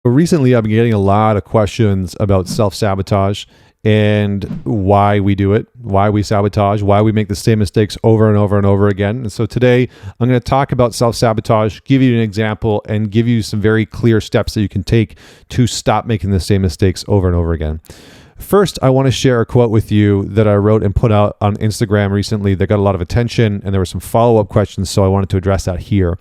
Recently, I've been getting a lot of questions about self-sabotage and why we do it, why we sabotage, why we make the same mistakes over and over and over again. And so today, I'm going to talk about self-sabotage, give you an example, and give you some very clear steps that you can take to stop making the same mistakes over and over again. First, I want to share a quote with you that I wrote and put out on Instagram recently that got a lot of attention, and there were some follow-up questions, so I wanted to address that here.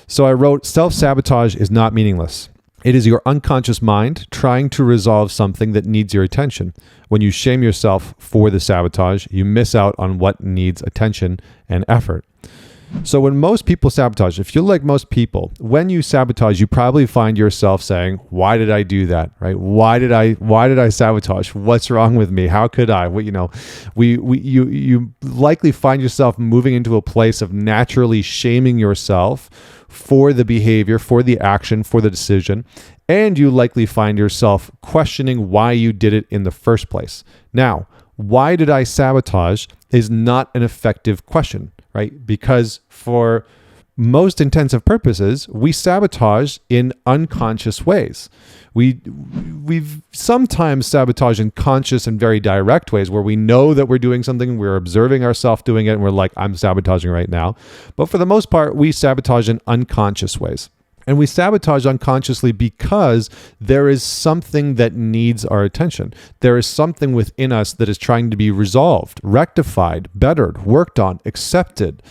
So I wrote, self-sabotage is not meaningless. It is your unconscious mind trying to resolve something that needs your attention. When you shame yourself for the sabotage, you miss out on what needs attention and effort. So when most people sabotage, if you're like most people, when you sabotage, you probably find yourself saying, why did I do that? Right? Why did I sabotage? What's wrong with me? How could I? Well, you likely find yourself moving into a place of naturally shaming yourself for the behavior, for the action, for the decision, and you likely find yourself questioning why you did it in the first place. Now, why did I sabotage is not an effective question, right? Because for most intensive purposes, we sabotage in unconscious ways. We've sometimes sabotage in conscious and very direct ways where we know that we're doing something, we're observing ourselves doing it, and we're like, I'm sabotaging right now. But for the most part, we sabotage in unconscious ways. And we sabotage unconsciously because there is something that needs our attention. There is something within us that is trying to be resolved, rectified, bettered, worked on, accepted,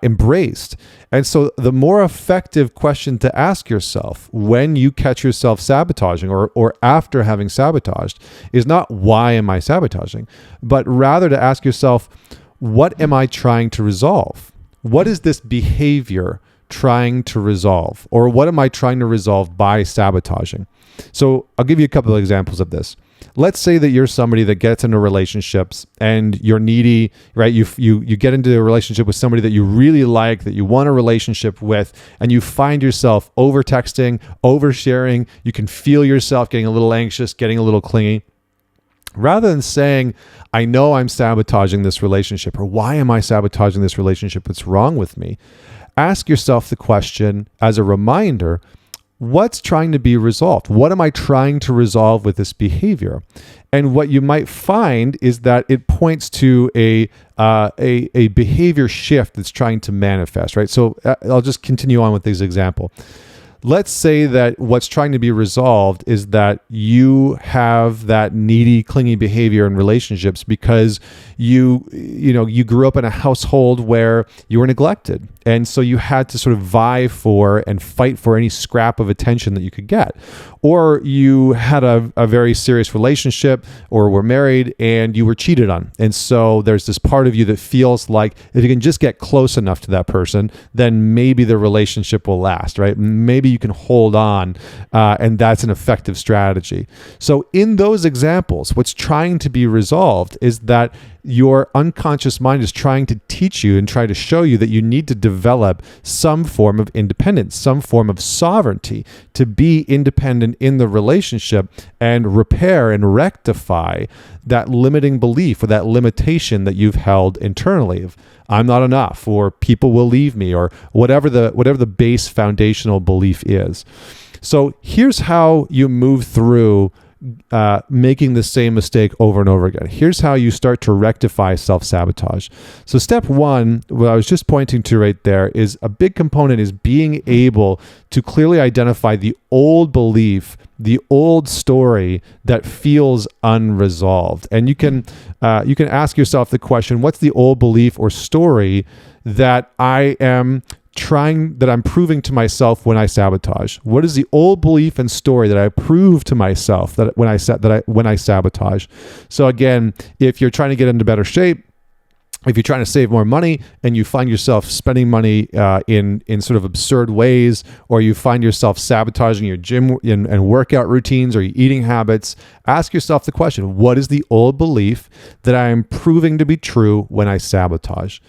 embraced. And so the more effective question to ask yourself when you catch yourself sabotaging or after having sabotaged is not why am I sabotaging, but rather to ask yourself, what am I trying to resolve? What is this behavior trying to resolve, or what am I trying to resolve by sabotaging? So I'll give you a couple of examples of this. Let's say that you're somebody that gets into relationships and you're needy, right? You get into a relationship with somebody that you really like, that you want a relationship with, and you find yourself over texting, oversharing. You can feel yourself getting a little anxious, getting a little clingy. Rather than saying, I know I'm sabotaging this relationship, or why am I sabotaging this relationship? What's wrong with me? Ask yourself the question as a reminder, what's trying to be resolved? What am I trying to resolve with this behavior? And what you might find is that it points to a behavior shift that's trying to manifest, right? So I'll just continue on with this example. Let's say that what's trying to be resolved is that you have that needy, clingy behavior in relationships because you grew up in a household where you were neglected. And so you had to sort of vie for and fight for any scrap of attention that you could get. Or you had a very serious relationship or were married and you were cheated on. And so there's this part of you that feels like if you can just get close enough to that person, then maybe the relationship will last, right? Maybe you can hold on, and that's an effective strategy. So in those examples, what's trying to be resolved is that your unconscious mind is trying to teach you and try to show you that you need to develop some form of independence, some form of sovereignty to be independent in the relationship and repair and rectify that limiting belief or that limitation that you've held internally of I'm not enough, or people will leave me, or whatever the base foundational belief is. So here's how you move through making the same mistake over and over again. Here's how you start to rectify self-sabotage. So step one, what I was just pointing to right there, is a big component is being able to clearly identify the old belief, the old story that feels unresolved. And you can ask yourself the question, what's the old belief or story that I'm proving to myself when I sabotage? What is the old belief and story that I prove to myself that when I sabotage? So again, if you're trying to get into better shape, if you're trying to save more money and you find yourself spending money in sort of absurd ways, or you find yourself sabotaging your gym and workout routines or your eating habits, ask yourself the question, what is the old belief that I am proving to be true when I sabotage?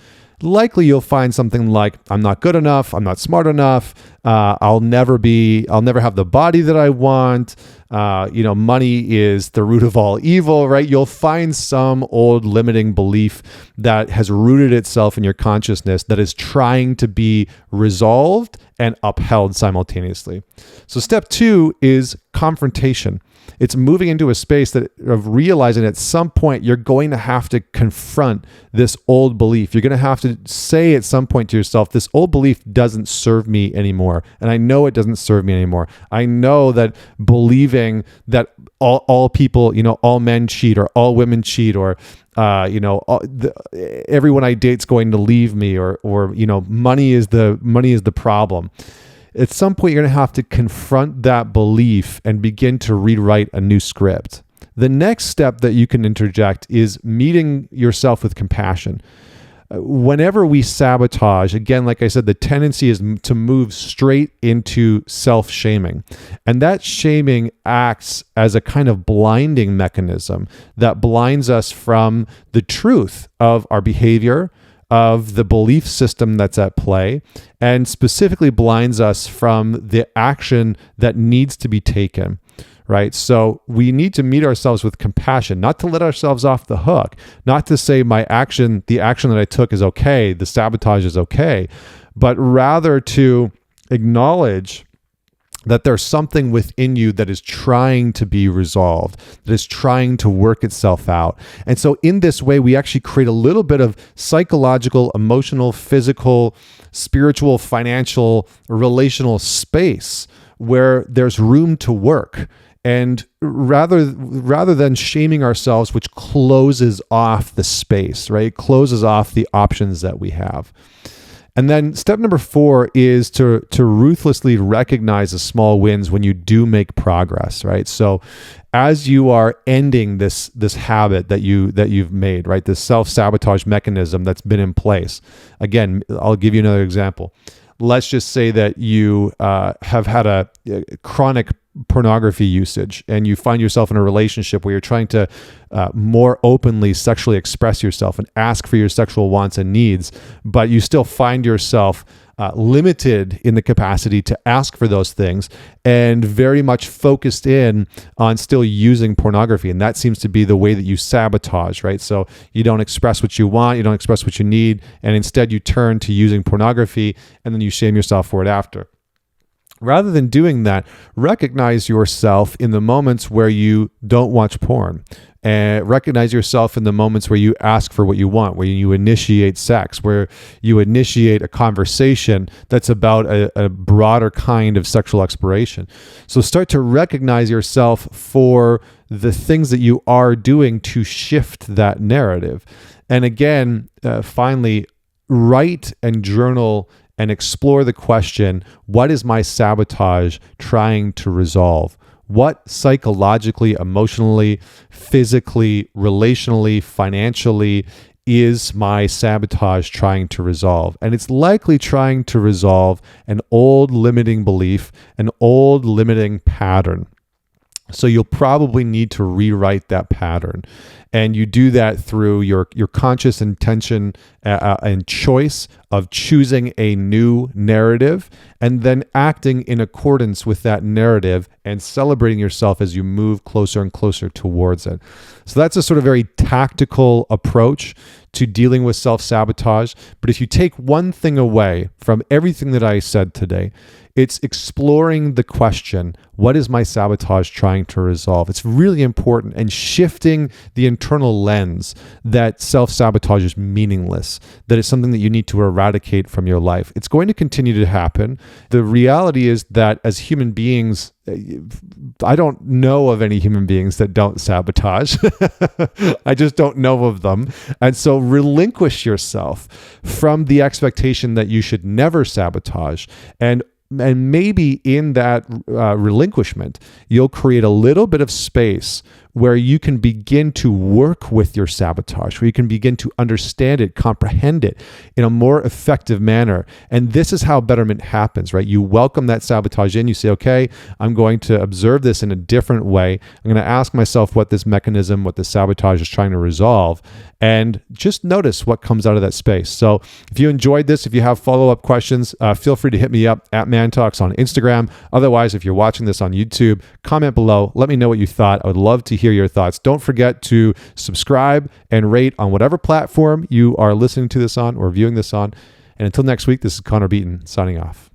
likely you'll find something like, I'm not good enough, I'm not smart enough, I'll never have the body that I want, money is the root of all evil, right? You'll find some old limiting belief that has rooted itself in your consciousness that is trying to be resolved and upheld simultaneously. So step 2 is confrontation. It's moving into a space of realizing at some point you're going to have to confront this old belief. You're going to have to say at some point to yourself, this old belief doesn't serve me anymore. And I know it doesn't serve me anymore. I know that believing that all people, all men cheat or all women cheat or everyone I date's going to leave me or money is the problem. At some point, you're going to have to confront that belief and begin to rewrite a new script. The next step that you can interject is meeting yourself with compassion. Whenever we sabotage, again, like I said, the tendency is to move straight into self-shaming. And that shaming acts as a kind of blinding mechanism that blinds us from the truth of our behavior, of the belief system that's at play, and specifically blinds us from the action that needs to be taken, right? So we need to meet ourselves with compassion, not to let ourselves off the hook, not to say the action that I took is okay, the sabotage is okay, but rather to acknowledge that there's something within you that is trying to be resolved, that is trying to work itself out. And so in this way, we actually create a little bit of psychological, emotional, physical, spiritual, financial, relational space where there's room to work. And rather than shaming ourselves, which closes off the space, right? It closes off the options that we have. And then step number 4 is to ruthlessly recognize the small wins when you do make progress, right? So as you are ending this habit that you've made, right? This self-sabotage mechanism that's been in place. Again, I'll give you another example. Let's just say that you have had a chronic pornography usage and you find yourself in a relationship where you're trying to more openly sexually express yourself and ask for your sexual wants and needs, but you still find yourself limited in the capacity to ask for those things and very much focused in on still using pornography. And that seems to be the way that you sabotage, right? So you don't express what you want, you don't express what you need, and instead you turn to using pornography and then you shame yourself for it after. Rather than doing that, recognize yourself in the moments where you don't watch porn. And recognize yourself in the moments where you ask for what you want, where you initiate sex, where you initiate a conversation that's about a broader kind of sexual exploration. So start to recognize yourself for the things that you are doing to shift that narrative. And again, finally, write and journal and explore the question, what is my sabotage trying to resolve? What psychologically, emotionally, physically, relationally, financially is my sabotage trying to resolve? And it's likely trying to resolve an old limiting belief, an old limiting pattern. So you'll probably need to rewrite that pattern. And you do that through your conscious intention and choice of choosing a new narrative and then acting in accordance with that narrative and celebrating yourself as you move closer and closer towards it. So that's a sort of very tactical approach to dealing with self-sabotage. But if you take one thing away from everything that I said today, it's exploring the question, what is my sabotage trying to resolve? It's really important, and shifting the internal lens that self-sabotage is meaningless, that it's something that you need to eradicate from your life. It's going to continue to happen. The reality is that as human beings, I don't know of any human beings that don't sabotage. I just don't know of them. And so relinquish yourself from the expectation that you should never sabotage. And maybe in that relinquishment, you'll create a little bit of space where you can begin to work with your sabotage, where you can begin to understand it, comprehend it in a more effective manner. And this is how betterment happens, right? You welcome that sabotage in, you say, okay, I'm going to observe this in a different way. I'm going to ask myself what this mechanism, what the sabotage is trying to resolve, and just notice what comes out of that space. So if you enjoyed this, if you have follow-up questions, feel free to hit me up at ManTalks on Instagram. Otherwise, if you're watching this on YouTube, comment below. Let me know what you thought. I would love to hear your thoughts. Don't forget to subscribe and rate on whatever platform you are listening to this on or viewing this on. And until next week, this is Connor Beaton signing off.